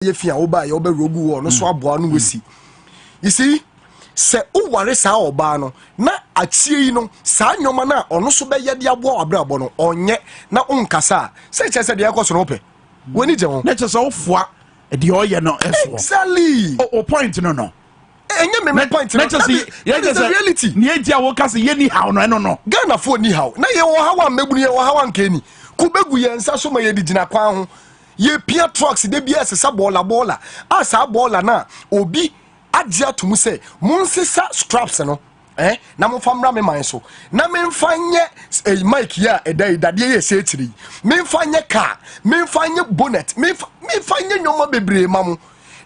ye fia oba ye oba rogu wo no so aboa no wesi you see se o ware sa oba no na achie yi no sa nyoma na ono so be ye de aboa abrabo no onye na onkasa se chese de yakoso no pe woni je ho na chese ofua de oye no eso exactly o point no enye me point no that's the reality ni edia wo kase ye ni how no Ghana fo ni how na ye wo hawa mebunu ye wo hawa nkeni kubegu ye nsa so ma ye digina kwan ho ye pia trucks de bia sesa bola asa bola na obi adia to mu say munsesa straps no na mo famra me man so na me mfanye mic ya edade ye se tiri me mfanye car me mfanye bonnet me mfanye nyoma bebre mamu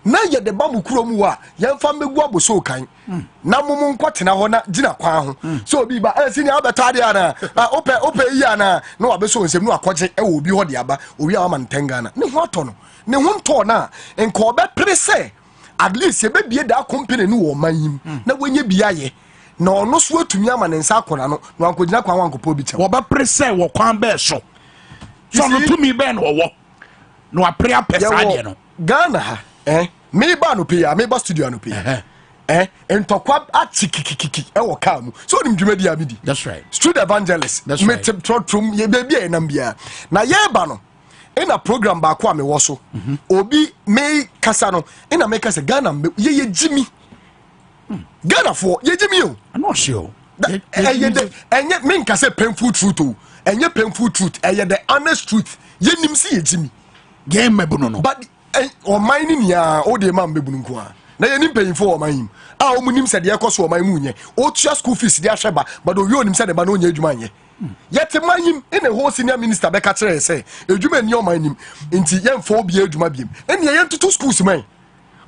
na ye de bamu kuromu wa ye mfa megu aboso kan na mumu nkotena ho na gina kwan ho so obi ba sini abetade ana ope yi ana na wabeso nsem no akoje obi ho de aba owi a ma ntenga na ne ho ato no ne ho nto na enko obe prese at least ye be bie da company no wo manyim na wenye bia ye na ono so atumi ama ne nsa akona no na ankogina kwan wankopo bi che wo be prese wo kwan be so no tumi be no wo no apre apesa de no Ghana ha me ba no pay me ba studio no pay entokwa atikikiki wo kam so nim dwumadi amidi that's right street evangelist me trom ye be bia na mbia na ye ba no ina program ba kwa me wo so obi me kasa no ina me kasa Ghana ye jimi Ghana for ye jimi o I'm not sure enye me nkase painful truth o enye painful truth eye the honest truth ye nim si ye jimi game mebuno no but o mine ni ya o de man bebunu nko a na ye nim paying for o man him o munim se de ekoso o man mu nye o tua school fees de ahweba but o wi onim se de ba no nya adwuma nye yet man him in a whole senior minister be ka kire say adwuma ni o man him nti ye mfo obi adwuma biem ene ye ntutu schools man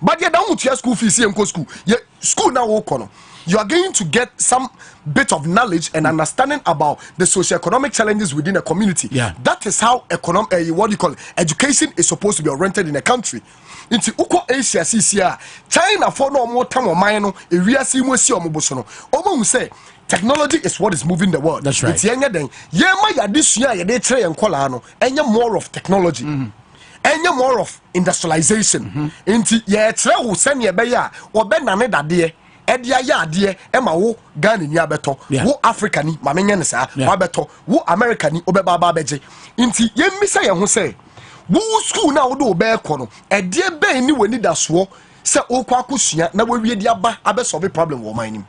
but ye dan tua school fees ye nko school ye school na wo kono you are going to get some bit of knowledge and understanding about the socio-economic challenges within a community. Yeah. That is how what do you call it? Education is supposed to be oriented in a country. Into uko Asia CCA, China for no more time or mine, area see mo si omobosono. Omo say technology is what is moving the world. That's right. It's yenya den. Yema ya this year ya de tre enkola no. Enya more of technology. Enya more of industrialization. Into ye tre wo send ye be ya obe nane dade edia ya ade ema wo Ghana ni abeto wo Africa ni ma menye ne sa wo abeto wo America ni obeba ba beje nti ye mmisa ye ho se wo school na wo do be ko no ede be ni wani da so se okwa akosua na wo wie dia ba abesolve problem wo man nim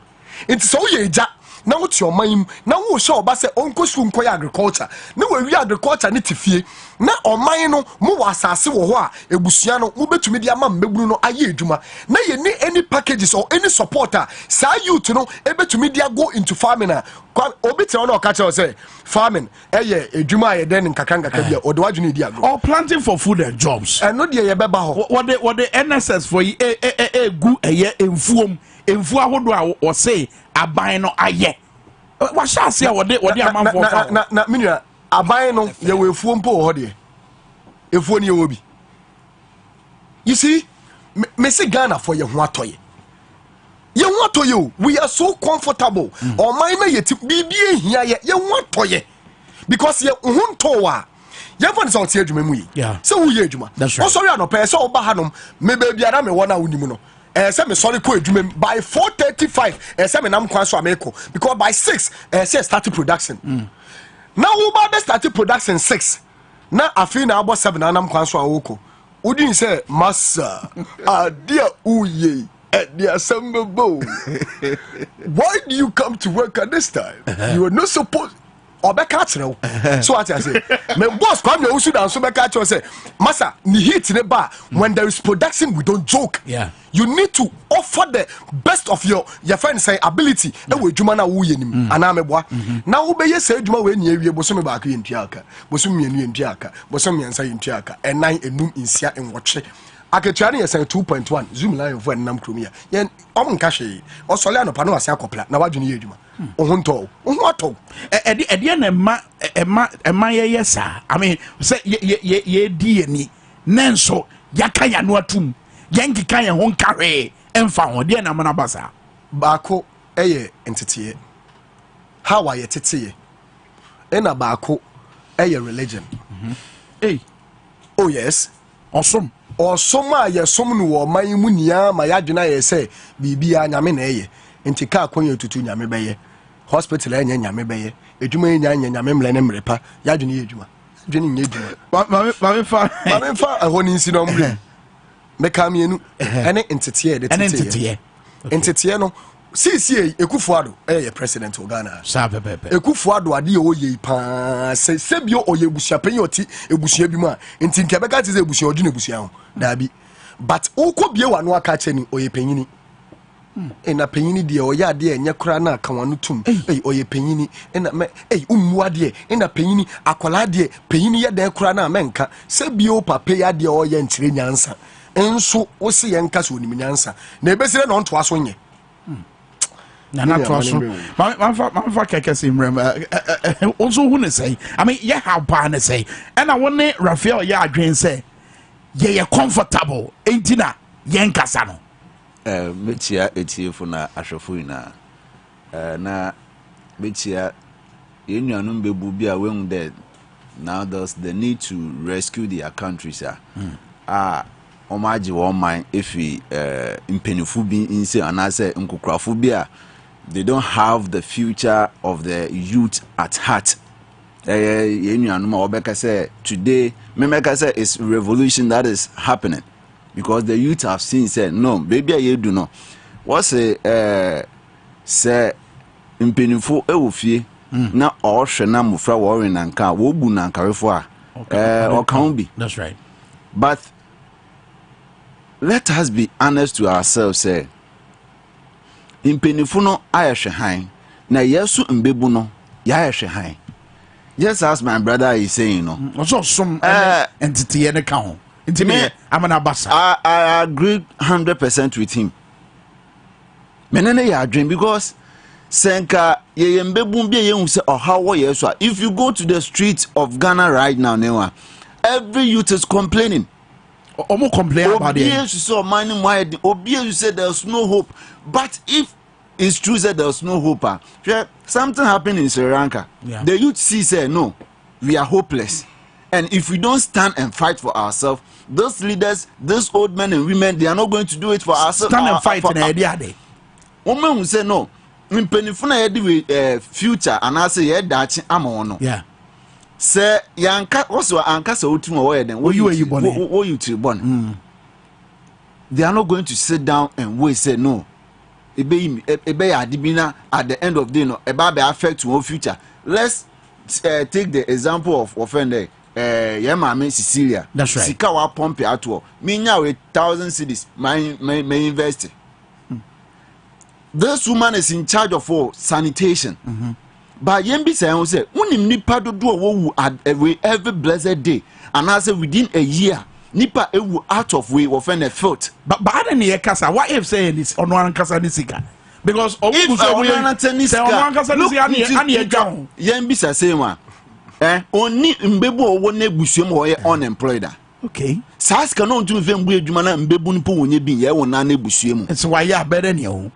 nti so wo ye eja na wo ti oman na wo hye oba se onko school nko ya agriculture na wo wi agriculture ni tifie na oman no mo wasase wo ho a ebusua no wo betumi dia ma mbegunu no aye edwuma na ye ni any packages or any supporter sa youth no ebetumi dia go into farming a obi tell no ka tell say farming eye edwuma aye den nkakanga ka bia o de wadwene di agro or planting for food and jobs no de ye beba ho what the NSS for gu eye enfuom enfu ahodo a o say aban no aye wa sha se wo de amanfo na menua aban no ye we efuo mpo ho de efuo ni ye wo bi you see me say Ghana for ye ho atoye ye ho atoye we are so comfortable o man na ye ti bibie hia ye ho atoye because ye ho nto wa ye fa nso tie adwuma mu yi se wo ye adwuma o sorry anope se o ba hanom me ba bia na me wona wonim no say me sorry ko adwuma by 4:35 say me nam kwan so ameko because by 6 say start production now wo ba start production 6 na afi na abo 7 nam kwan so awoko udin say massa adia uye dear Sambabo why do you come to work at this time you are not supposed Obeka chero so what I say my boss come na usu dan so beka chero say massa ni hit ne ba when there is production we don't joke you need to offer the best of your friend say ability e we adwuma na wo yenim ana meboa na wo be yes adwuma we ni awie boso me ba ka yentuaka boso me enu yentuaka boso me yansa yentuaka enan enum insia enwotwe aketua ne yesen 2.1 zoom line for nam kromia yen nka hwe o sole anopa no ase akopla na wadwene ye adwuma ohunto ohuato ede na ema ye yesa I mean say ye di ni nenso yaka ya no atum yenkika ye ho nkare emfa ho de na mana basa baako eye entity how are ye tete ena baako eye religion hey oh yes awesome or soma ye somnu wo man mu nia ma yadwena ye say bibia nyame na eye nti ka kwan tutu nyame beye hospital enya nyame beye edwuma enya nyame mle ne mrepa yadwene ye edwuma dwene nye edwuma mame fa ahoni nsi no mbre meka mienu ene ntete de tete ntete no sisi Ekufuado ye president of Ghana Ekufuado ade o ye pa sebio o ye busuapen oti ebusua bi mu a nti nkebeka teze ebusua odune ebusua ho dabi but ukobie wa no aka che ni o ye panyini na panyini de o ya de enye kura na aka wanu tum o ye panyini na me ummu ade na panyini akola de panyini ye de kura na menka sebio papa ya de o ye ntire nyansa enso wo se ye nka so onim nyansa na ebesire na onto aso nye Nana Trosso, my keke simrem. Also, who say, I mean, yeah, how pan say, and I want to Raphael Yadrin say, yeah, comfortable, ain't tina, Yankasano. Mitia, it's here for na Ashafuina. Na Mitia, in your number bubia wing dead. Now there's the need to rescue their country, sir. Omaji one mind if we impenifubi inse and I say unkukрафubia. They don't have the future of the youth at heart. Today, Memeka say it's revolution that is happening because the youth have seen said no, baby I do not. What's a say impenifo ewufie na ohwe na mufra worry nanka wo bu nanka refo or can be. That's right. But let us be honest to ourselves, say impenifo no ayehwe han na yesu mbebu no ya ayehwe han. Just as my brother is saying, no. Also, some entity in account. I'm an abassa. I agree 100% with him. Menene ya dream because senka ye mbebu be ye say or how yes. If you go to the streets of Ghana right now, every youth is complaining. Omo complain about it. Obiye so mining why Obiye you said there's no hope. But if it's true that there's no hope, something happened in Sri Lanka. Yeah. The youth say no, we are hopeless. And if we don't stand and fight for ourselves, those leaders, those old men and women, they are not going to do it for ourselves. Stand and fight in the idea. Women will say no. In Penifuna future and I say yeah that I'm on. Yeah. Say yanka also anka so ultima way then what you born. They are not going to sit down and wait say no. Ebe adibina at the end of the day no eba be affect your future. Let's take the example of offender Yemame Sicilia. That's right. Sika wa pump atwo. Me nya with 1,000 cedis my invest. This woman is in charge of all sanitation. But Yembi say unim nipa dodo wo every blessed day and I say within a year nipa ewu out of way offend a filth. But I don't kasa. What if saying this on one kasa nisika? Because if Oman Atenase Yembi say one oni mbebu owo na ebusuam wo ye unemployed. Okay. Sas ka no ntu mfem bu edwuma na mbebu npo wonye bi ye wo na ebusuam. It's why you better than you.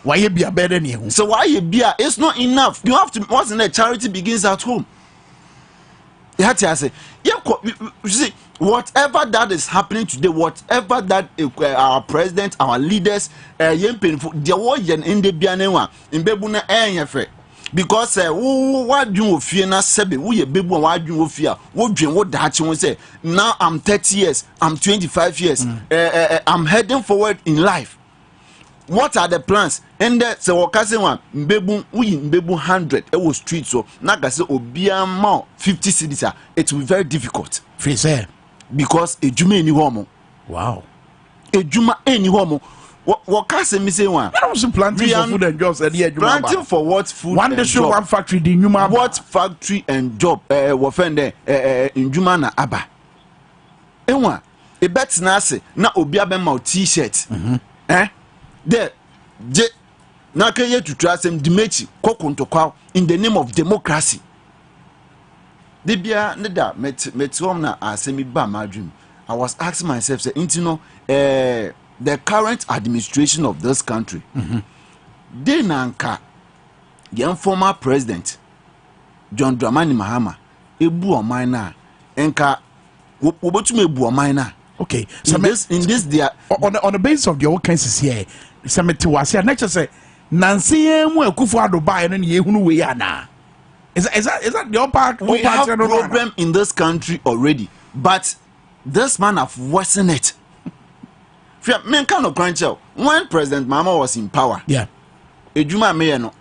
Why you be better than you? So why you be it's not enough. You have to what's in the charity begins at home. You have to say, you see, whatever that is happening today, whatever that our president, our leaders, they were in the Bianewa, in Bebuna Enyefe. Because what you fear na sebe, we a baby, what you fear, what dream, what that you say. Now I'm 30 years, I'm 25 years, I'm heading forward in life. What are the plans? And that so wakase one mbebu we mbebu 100 it was street so naga say obiama 50 cities it will be very difficult. Free because ejuma eni homo. Wow. Ejuma eni homo. Wakase me say one. I was planting for food and jobs planting for what food one and show one factory the Numa. What factory and job wofende in Juma na aba. Enwa e bet na ase na obi abema t-shirt. There, Nakaye to trust him, Dimechi, Kokuntokwa, in the name of democracy. Debia Neda Metromna Asemi Ba my dream. I was asking myself, say, the current administration of this country, they nanka, young former president, John Dramani Mahama, Ebu Omaina, Enka, Wobotume Ebu Omaina. Okay, so in this they are on the basis of your cases here. Some to us here. Nature say Nancy Kufuado buy and ye who we are now. Is that your part? We have problem in this country already, but this man have worsened it. Men kind of crunch out when President Mama was in power. Yeah, Ejuma me no.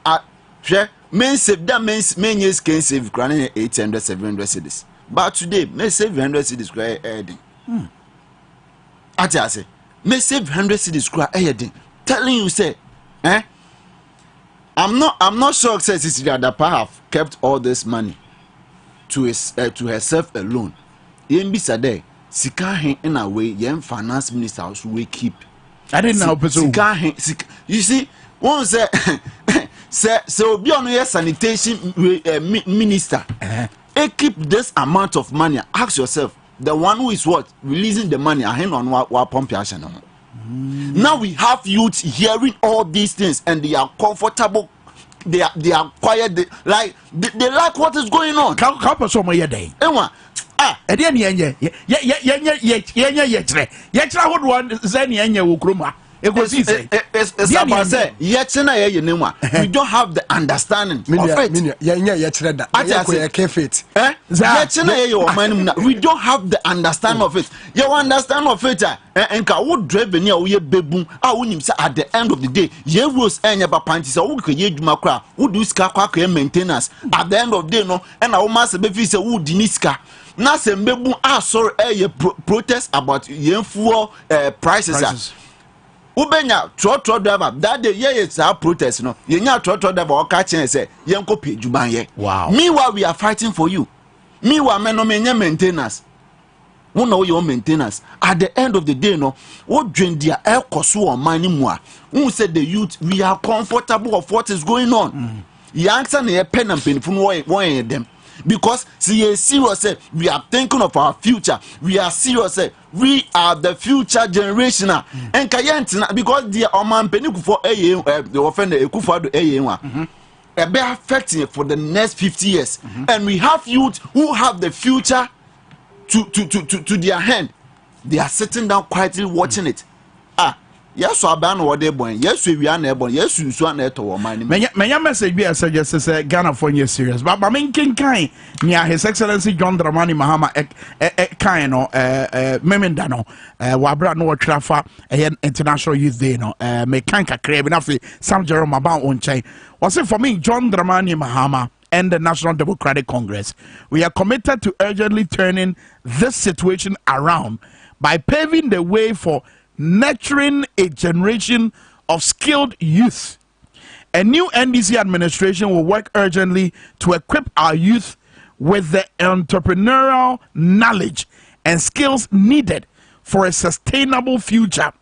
Men save that men years can save 800 700 cedis. But today men save 100 cedis cry heading. Ati say men save 100 cedis cry heading. Telling you say, I'm not sure says Cecilia Dapa have kept all this money to herself alone. Yembi sade sika hen in a way yen finance minister also we keep. I didn't know sika hen you see one say so be on your sanitation minister. Keep this amount of money. Ask yourself, the one who is what releasing the money ahead on what pump action. Now we have youth hearing all these things and they are comfortable. They are quiet. They like what is going on. Couple so my day. Again, what one Zenia Ukruma. It was easy. It's about say yet we don't have the understanding of it. We don't have the understanding of it. You understand of it and ka would drive near we bebum at the end of the day ye rules enya panties so we ye duma kra would do ska maintenance at the end of the day no and our master be say would diniska na se mbebum sorry protest about yen fuel prices. Ubenya trotro driver that day it's our protest no yenya trotro driver o ka chen say yenko pie juban ye. Wow. Meanwhile we are fighting for you. Meanwhile men no menye maintenance. Who know your maintenance at the end of the day no what drain their air koso on money more. Who said the youth we are comfortable of what is going on. Yanks and a pen and pen from one them. Because see serious we are thinking of our future. We are serious we are the future generation and kayentina because the Oman Peniku for the offender Ekufado be affecting it for the next 50 years. And we have youth who have the future to their hand. They are sitting down quietly watching it. Yes, so ban what they born. Yes, we are neighbor. Yes, you swan it or money. My message be as suggest Ghana for you serious. But I mean, King Kai, near His Excellency John Dramani Mahama Kaino, Memendano, Wabra no Trafa, International Youth Day, no, Mekanka Crab, enough, some Jerome about on chain. Was it for me, John Dramani Mahama and the National Democratic Congress? We are committed to urgently turning this situation around by paving the way for nurturing a generation of skilled youth. A new NDC administration will work urgently to equip our youth with the entrepreneurial knowledge and skills needed for a sustainable future.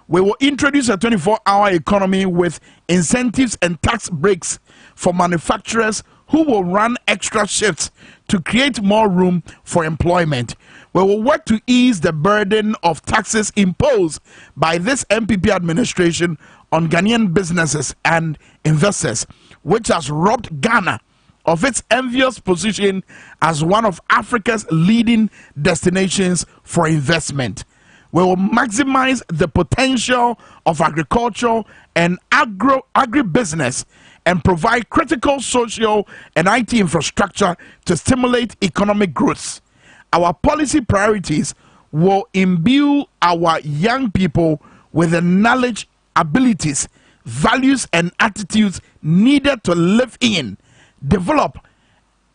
We will introduce a 24-hour economy with incentives and tax breaks for manufacturers who will run extra shifts to create more room for employment. We will work to ease the burden of taxes imposed by this MPP administration on Ghanaian businesses and investors, which has robbed Ghana of its envious position as one of Africa's leading destinations for investment. We will maximize the potential of agriculture and agribusiness and provide critical social and IT infrastructure to stimulate economic growth. Our policy priorities will imbue our young people with the knowledge, abilities, values, and attitudes needed to live in, develop,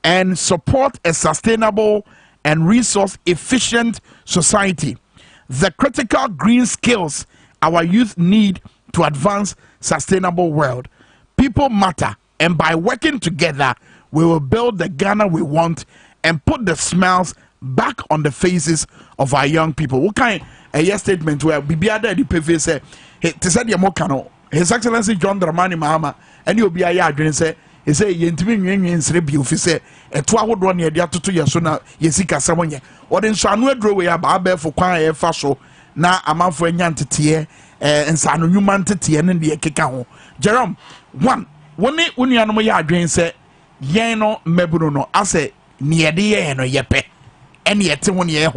and support a sustainable and resource-efficient society. The critical green skills our youth need to advance sustainable world. People matter, and by working together, we will build the Ghana we want and put the smiles back on the faces of our young people. What kind of statement where Bibiada the PV say, he said Yamokano, His Excellency John Dramani Mahama, and you'll be a yard and say, he say, Yentimin Rebu, if he say, a 12 1 year, to your son, Yesika Samonia, or then Shanwe drew away about for quiet fasho, now a month for a yantier, and Sanu human to and the Kikao. Jerome, one when you know your dream say, Yano Mebuno, I say, near the yepe. And yet, 1 year,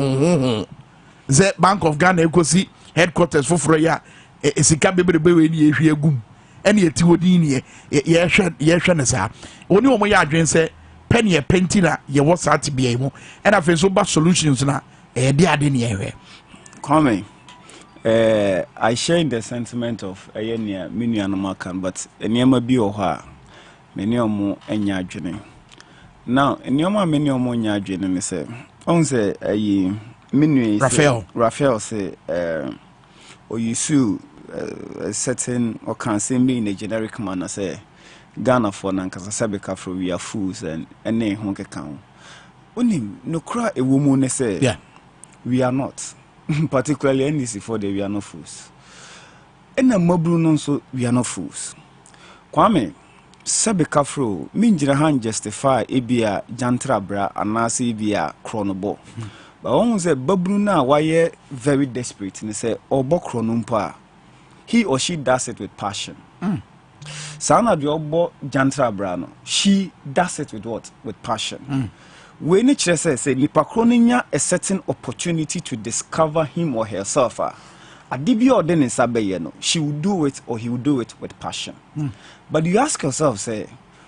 the Bank of Ghana ekosi headquarters for ya esika bebrebe we ni ehwe agum ene yeti wodi ni ye hwe ne sa oni omo ya adwen se penny e penti na ye whatsapp bia mu and afen so ba solutions na de ade ne ehwe Kwame, I share in the sentiment of Ayenia Minuanamakan, but Enyama bi oha, many omo enya adwene. Now, Enyama many omo nya adwene ne say, on say ayi Minu Raphael say or you sue a certain or can say me in a generic manner say Ghana for Nankasa Sabeka for we are fools and ne honke count. Unim no cry a woman say yeah we are not. Particularly NDC for the we are not fools. And a mobile non so we are not fools. Kwame, Sabeka fro, Minjirahan justify ebia jantra bra and nasi ebia chronobo. But one say Babruna why very desperate and say obo chronumpa. He or she does it with passion. Sana the obo jantra brano. She does it with what? With passion. When it says nipa kroninya a certain opportunity to discover him or herself, adibi or then in she will do it or he will do it with passion. But you ask yourself, say,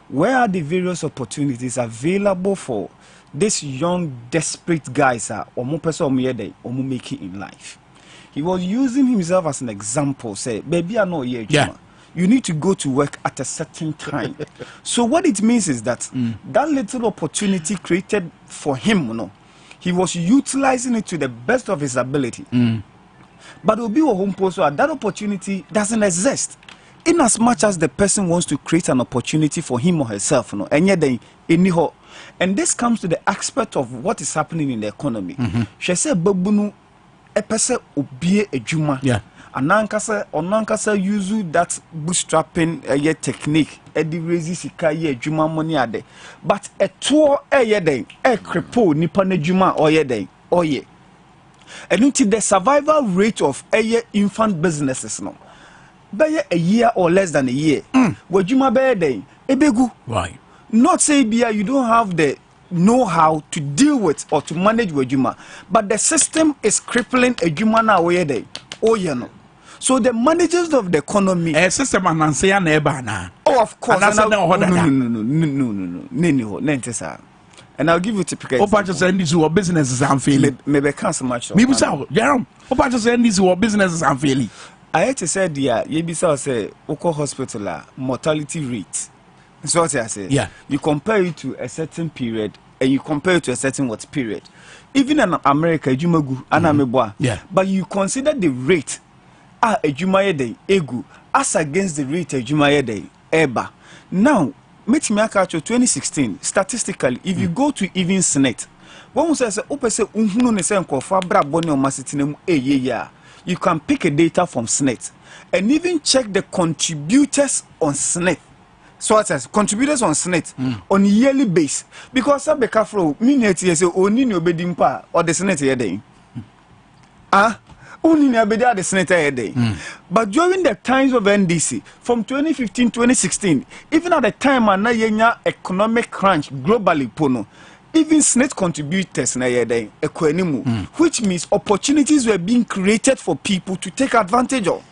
where are the various opportunities available for this young desperate guys or more person or more make it in life? He was using himself as an example, say, baby, I know yeah. You need to go to work at a certain time. So what it means is that that little opportunity created for him, he was utilizing it to the best of his ability. But Obi home post that opportunity doesn't exist. In as much as the person wants to create an opportunity for him or herself, and yet and this comes to the aspect of what is happening in the economy. She said, "Babunu, a person obie a juma." Yeah. Onankasa use that bootstrapping technique edi raise sika ye adwuma money ade but a tour den e cripple nipa na adwuma oye den oye and the survival rate of infant businesses no be a year or less than a year wadwuma be den ebegu right not say bia you don't have the know-how to deal with or to manage wadwuma but the system is crippling adwuma na oye den oye no. So the managers of the economy system ananse na eba na. Oh, of course. No. And I'll give you typical. Opa just say this what businesses am failing. Maybe can't much. Maybe so. Jerome. Opa just say this what businesses am failing. I had to say yeah, you be so say Oko hospital mortality rate. That's what I say. Yeah. You compare it to a certain period and you compare it to a certain what period. Even in America, Jumagu, Anameboa. Yeah. But you consider the rate Ejumaye day egu as against the rate Ejumaye day eba. Now, meet me catch 2016 statistically if you go to even Senate, one says opese unhunu ne se nkofa bra boni o masitinem ya you can pick a data from Senate and even check the contributors on Senate. So what says contributors on Senate on yearly base because Sabeka fro minute say oni ni obedimpa or the Senate here day. Only the senator day. But during the times of NDC, from 2015 2016, even at the time na economic crunch globally pono, even Senate contributors na day which means opportunities were being created for people to take advantage of.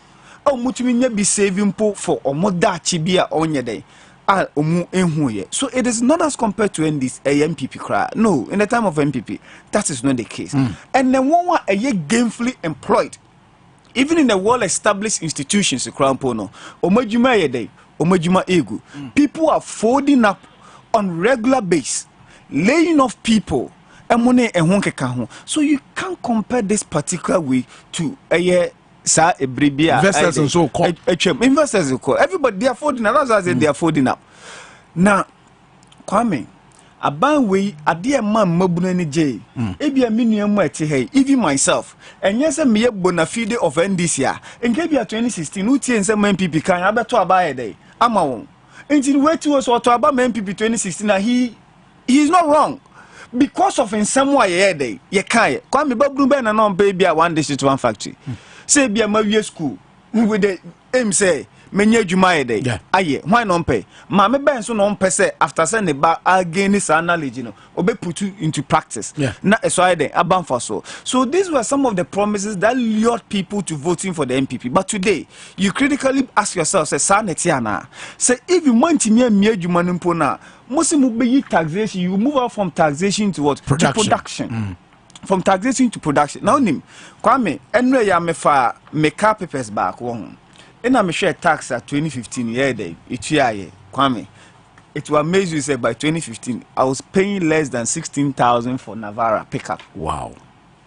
Mutuminya be saving po for omoda chibia onye day. So it is not as compared to NDC MPP cry. No, in the time of MPP, that is not the case. And then one a year gainfully employed, even in the well-established institutions, Crown people are folding up on regular base, laying off people, so you can't compare this particular way to a year. Investors and so called investors everybody they are folding up. That's why they are folding up. Now, Kwame, aban we ade man mabuna ni je. Ebia minuamu ete hey, even myself. And yes, me bona fide of NDC a. Nkebia 2016 utie nse MPP kan abeto abaye dey. Ama won. Enti wait to us to aba MPP 2016 na he is not wrong. Because of in some way dey. Ye kai. Kwame babunu be na no pay bia one district one factory. Say be a school with the aim say menye adwuma ye dey aye why no pay ma me ben so no pay say after say ne ba again this knowledge no obe put you into practice na so aye dey abanfa so these were some of the promises that lured people to voting for the MPP. But today you critically ask yourself say sanetiana say if you want me adwuma no mpo na most mu be taxation, you move out from taxation to what? Production. From taxation to production. Now nim Kwame enwe ya me fa me car papers back one. And me share tax at 2015 year day. Kwame, it will amaze you say by 2015 I was paying less than 16,000 for Navara pickup. Wow.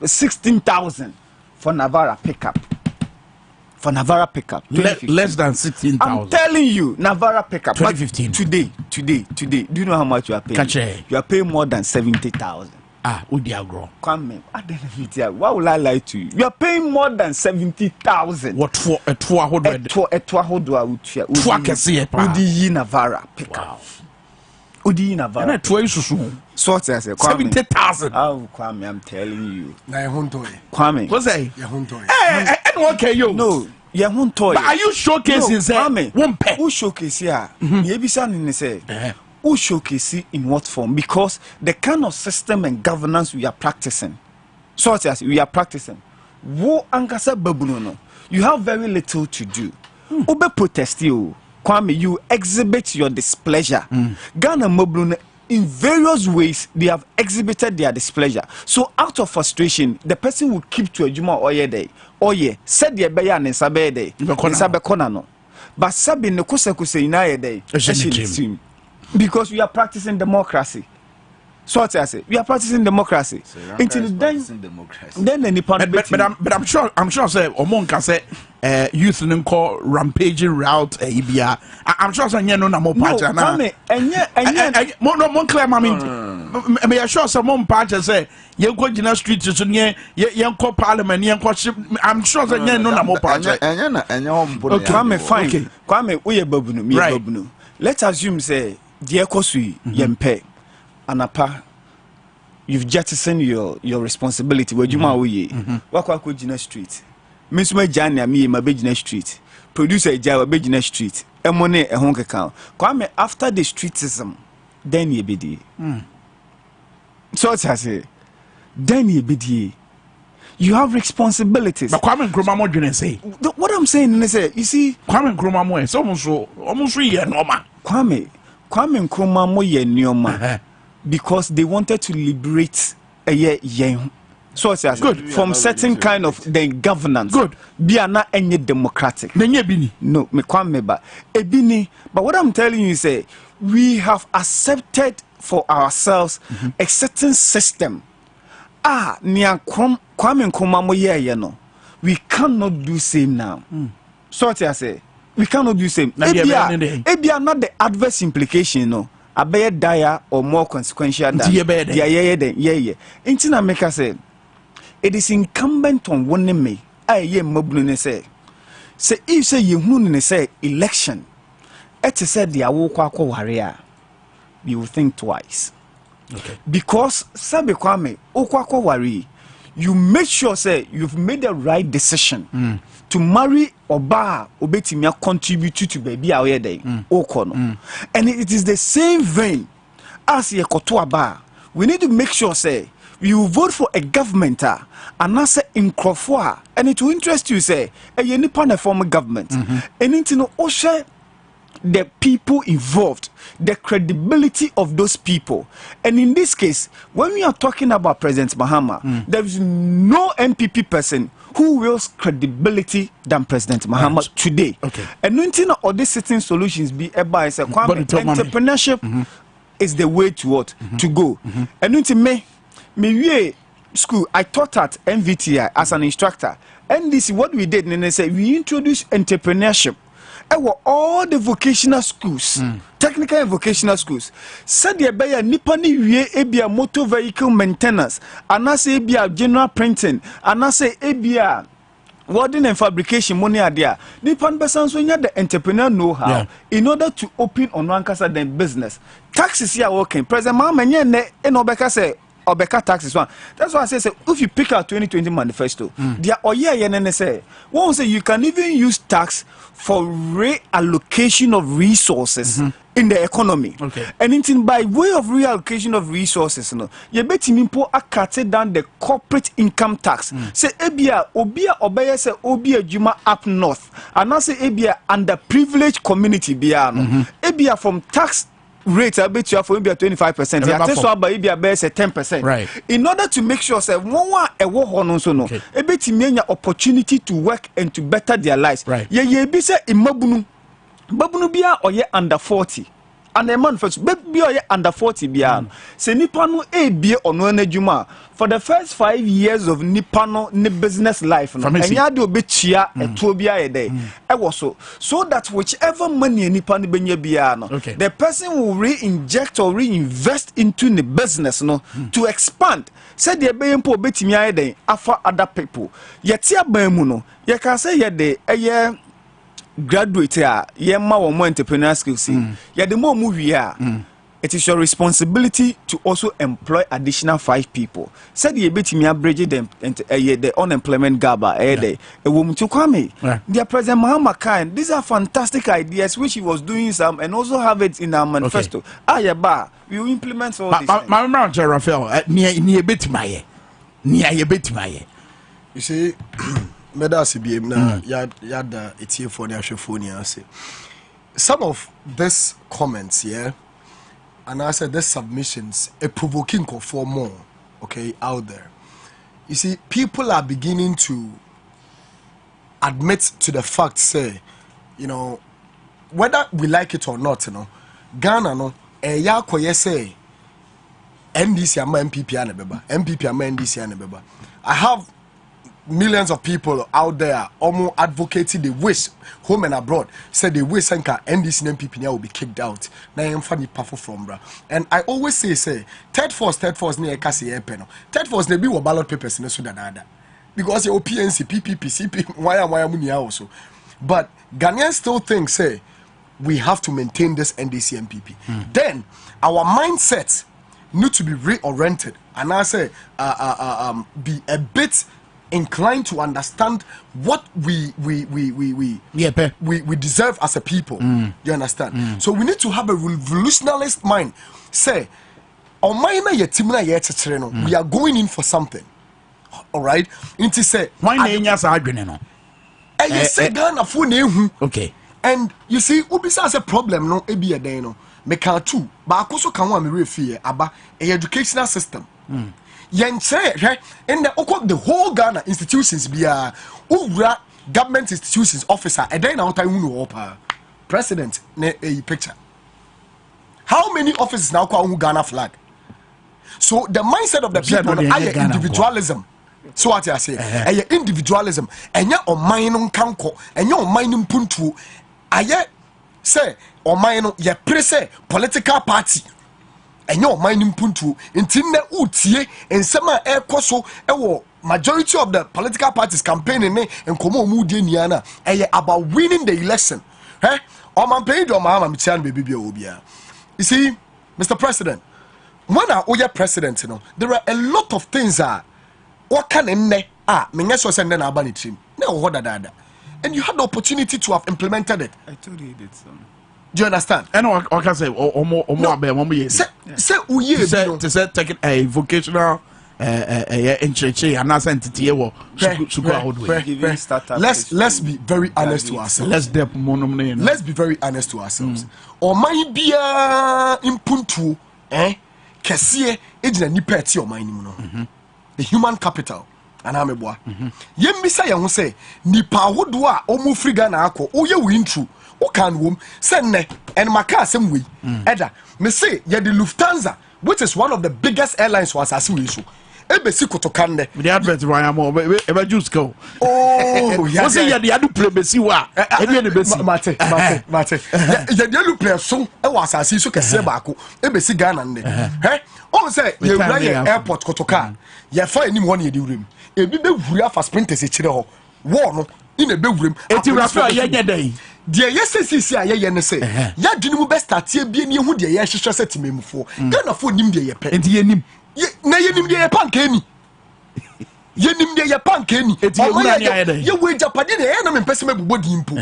16,000 for Navara pickup. For Navara pickup. Less than 16,000. I'm telling you, Navara pickup. 2015. Today. Do you know how much you are paying? Kache. You are paying more than 70,000. Udiagro. Come why will I lie to you? You are paying more than 70,000. What for a tour? Udi Navara pickup. Wow. Udi Navara. And a toy susu. Sort as 70,000. Oh, Kwame, I'm telling you. Kwame. What's that? Okay, yo. No. But are you showcasing Kwame? One pay. Who showcase here? You say. Who showcase in what form? Because the kind of system and governance we are practicing, such as we are practicing, wo ankasa babuno, you have very little to do. Obe protest you, Kwame, you exhibit your displeasure. Ghana Mobluno, in various ways, they have exhibited their displeasure. So out of frustration, the person will keep to a juma oye day. Oye, said the beya and sabe day. Sabe konano. But sabi ne kuse inaye day. Because we are practicing democracy. So I say we are practicing democracy. Until then but I'm sure say Oman can say youth and call rampaging route ibia. I'm sure say no na mo patch na. No mon claim I mean me sure some mon patch say you go Gina Street so near you call parliament you call ship. I'm sure say no na mo patch. Kwame fine. Kwame uye babunu me babunu. Let's assume say dear Kosui yempe anapa you've jettisoned your responsibility where you ma we wakwa ko Gina Street mesuma jania me ma be Gina Street producer ja be Gina Street emone ehon keka Kwame after the streetism then ye bedi so what I say then ye bedi you have responsibilities. But Kwame Nkrumah mo dwene say what I'm saying is you see Kwame Nkrumah mo so almost ye normal Kwame Nkrumah mo ye nioma because they wanted to liberate so it says good from certain kind of the governance. Good. Biana enye democratic. Nenye bini. No, me Kwame ba ebini. But what I'm telling you is we have accepted for ourselves a certain system. Kwame Nkrumah mo ye no. We cannot do same now. So it says we cannot do same. Ebia not the adverse implication, no. A better dire or more consequential than yeah. Intina make us say it is incumbent on one me. Mobune say if say you say election, it said the awokwa warrior. You will think twice. Okay. Because Sabe Kwame, Okwako worry, you make sure say you've made the right decision. To marry Oba Obetimia contribute to baby away Okono. And it is the same vein as ye Kotoaba. We need to make sure say you vote for a government and not say in Crawford, and it will interest you say a Nippon form of government. And into no Osha the people involved, the credibility of those people. And in this case, when we are talking about President Mahama, there is no MPP person who wills credibility than President Mahama today. Okay. And nothing all these certain solutions be by entrepreneurship is the way to what to go. And nothing me school I taught at MVTI as an instructor. And this is what we did. And they said we introduced entrepreneurship. All the vocational schools, technical and vocational schools, said the Bayer Nipponi Ebia motor vehicle maintenance, and I say Ebia general printing, and I say Ebia welding and fabrication money are there. Nippon Besans when you the entrepreneur know how in order to open on one casa then business. Taxes here working. President Mama and Obeka say obeka taxes one. That's why I say if you pick out 2020 manifesto, there or say won't say you can even use tax for reallocation of resources in the economy. Okay. And in by way of reallocation of resources, you bet him cut down the corporate income tax. Say ebia obeye say obia juma up north, and I say ebia underprivileged community biano. Ebia from tax rates I bet you have for maybe 25%. Yeah, that's why maybe a bear say 10%. Right. In order to make sure say one a war on so no, a bit many opportunity to work and to better their lives. Right. Yeah, be say imabunu bia or ye under 40. And a man first be under 40 bia. Say nipano e be on one juma for the first 5 years of nipano ne business life. No, and ya do be chia a tobia a day. I was so that whichever money nipano benye biano, the person will re-inject or reinvest into the business to expand. Said the baying po betimia a day after other people. Yet ya bemuno, you can say ye day a year. Graduate here, ye ma more entrepreneur skills. Yeah, the more movie here, it is your responsibility to also employ additional 5 people. Said ye bit me average them and the unemployment gap a woman to come. Dear President Muhammad Khan, these are fantastic ideas which he was doing some and also have it in our manifesto. We will implement all this. My manager Raphael, near bit my You see, Medasi BM na yada etie for the ashofoni say. Some of these comments, yeah, and I said these submissions, a provoking for more, okay, out there. You see, people are beginning to admit to the fact, say, you know, whether we like it or not, you know, Ghana no, ya koye say, NDC ama MPP ane beba, MPP ama NDC ane beba. I have millions of people out there almost advocating the wish home and abroad said the wish and NDC and MPP will be kicked out. Now I'm funny powerful from bra. And I always say third force near Cassie Epeno. Third force they be what ballot papers in the Sudan because your PNC, PPP, CP, why money also. But Ghanaians still think say we have to maintain this NDC MPP. Then our mindset need to be reoriented and I say be a bit inclined to understand what we deserve as a people. You understand? So we need to have a revolutionarist mind. Say, on my we are going in for something. All right? Into say, why okay. And you see, ubisa has a problem no ebi eden no. Me can too. Ba akoso kan wa me refi aba educational system. Yenche in the whole Ghana institutions bia owura government institutions officer and then out time no opa president ne picture. How many offices now call Ghana flag? So the mindset of the people is individualism. So what I say, individualism. Enya o mine kanko, enya o mine puntu. Aye say o mine ye prese political party. And your mining puntu until na utie and some koso majority of the political parties campaigning and komo mudi niana about winning the election. Oman paid or mama michan baby obia. You see, Mr. President, when I president, you know, there are a lot of things what can in ne mingeso send an abani team. No what that. And you had the opportunity to have implemented it. I told you did some. Do you understand? And I can say, say, to say, take a vocational entry and not entity. Let's be very honest to ourselves. Let's be very honest to ourselves. Or my be impuntu, Kessie, age and nipeti or mine, the human capital. And I'm a boy. Yemisa who say, Nipa Wodua, Omu Frigana, oh, you win true. O can wom send ne and maka same way. Eda me say ye the Lufthansa, which is one of the biggest airlines was as we so. Ebesi kotokande. The advert why am ebe juice go. Oh, yeah. What's ye the adu play besi wa? Ebe ne besi. Mate. Ye the adu play so e was as so kese baako. Ebesi Ghana nde. O say ye wura ye airport kotoka. Ye fa enim won ye di wurim. Ebi be wura fa sprinters e kire ho. Wo no in e be wurim. Eti rafa ye nyedai. Dear yes, I ne say, ya dinu best at ye be near who dear yes, she said to me before. Then a phone him dear pet. And ye nim. na yenim de ye pankani yenim de ye pankani ye we japade de ye na me pese me bobodi mpo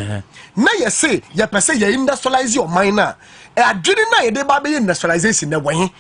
na ye say ye pese ye industrialize your mind na adwene na ye de ba be industrialization na wen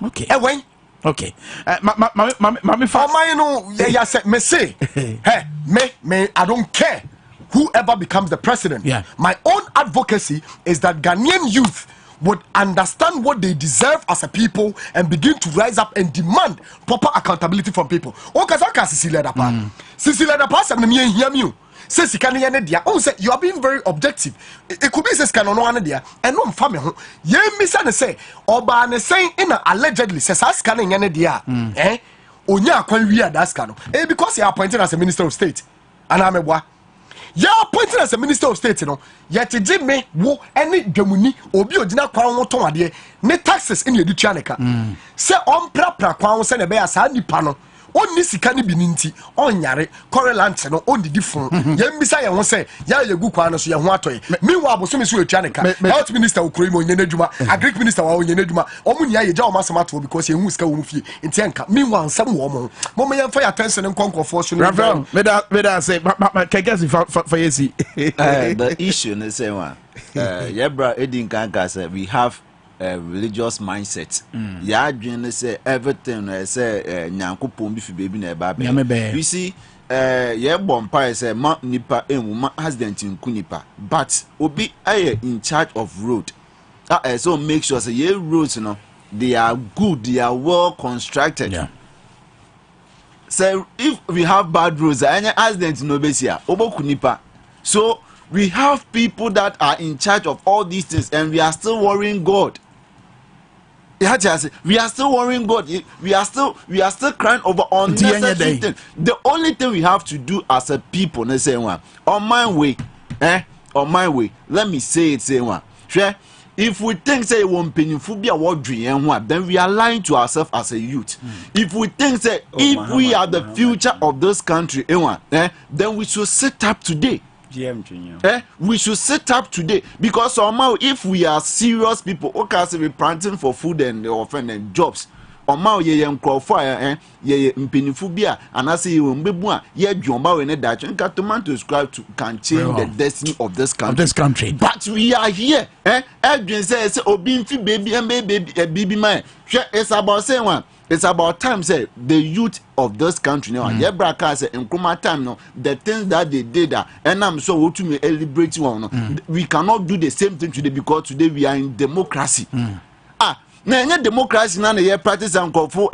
okay wen okay mama fa mine no ya say me say hey me I don't care whoever becomes the president. My own advocacy is that Ghanaian youth would understand what they deserve as a people and begin to rise up and demand proper accountability from people. Okay, Cecilia Dapa. Cecilia Dapa said, "Me hear me." Says you can't hear dia. Oh, say you are being very objective. It could be says can no one dia. And no family ho. Ye misa ne say oba ne saying in allegedly says as can hear dia. Onya akwan wi adas can. Because he appointed as a minister of state. And I'm a ya appointed as a minister of state no yet me wo any dwamuni obi odina kwan wo ton ade ne taxes in yedutua neka se omprapra kwan wo se ne be asa nipa no onni sika ne bininti onyare correlante no ondidi fun yembisa ye ho se ya yegu kwan no so ye ho atoye meanwhile boso me so etua neka health minister okuro mo nyene adwuma agric minister wa nyene adwuma omunia ye ja o masama to because ye hu sika wo fie nti enka meanwhile nsam wo mo me yemfa ya attention nkonkofo so no me da say kegesi for yesi the issue is say one yebra edin kanka say we have religious mindset. Ya adwene say everything say nyankopon bi fi baby na eba be. You see ye bompa say ma nipa enwuma accident nku nipa but obi aye in charge of road. So make sure say ye roads no they are good, they are well constructed. Yeah. So if we have bad roads any accident no be sia oboku nipa. So we have people that are in charge of all these things and we are still worrying God. We are still worrying God. We are still crying over unnecessary things. The only thing we have to do as a people, let's say one on my way, let me say it, say one. Sure. If we think say one painful be a word dream, then we are lying to ourselves as a youth. If we think say if we are the future of this country, then we should sit up today. We should set up today because somehow if we are serious people, okay, so we planting for food and often and jobs. Omo ye nkrofo ye mpenifu bia and I say you mbebu ye dwomba we ne dacho nka tomato scribe to can change the destiny of this country. But we are here edwin say obi mfi baby man. It's about saying one. It's about time say the youth of this country now. Yeah, braka say in time no the things that they did and I'm so to me celebrating one. We cannot do the same thing today because today we are in democracy. Na democracy na ye practice and kofo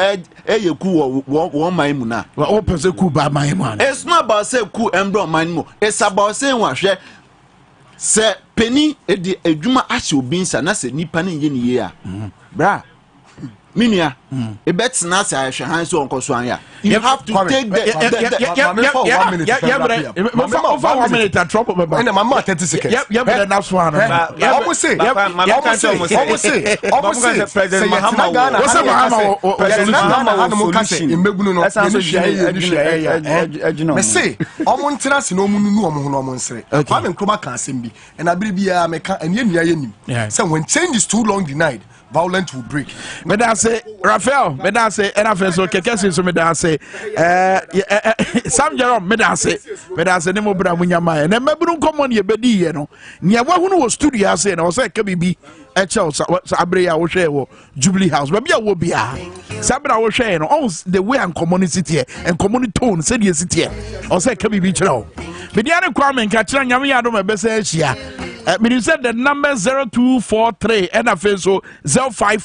ye ku wo man mu na. Wo pese ku ba man mu. It's not about say ku embro man mu. It's about saying one hwe say penny e de adwuma ahye obinsa na say nipa na ye ni ye a. Bra Minia, a bet not I shall answer on Koswanya. You have to take the 1 minute and trouble my mama 30 seconds. Yep, enough one. Almost say, when change is too long denied, violence will break. Say Raphael, say NFL kekesi so say Sam Jerome say nemo bra munyama na maburu nkomo ne bedi ye no ne wahunu wo studio say na say ka bibi e che abre ya wo hwe wo Jubilee House ba bia wo bia sabra wo hwe no on the way and community here and community tone say the city here o say ka bibi kire wo media ne kwa men ka kire nyame ya do ma be say ahia me said the number 0243 NFL so 05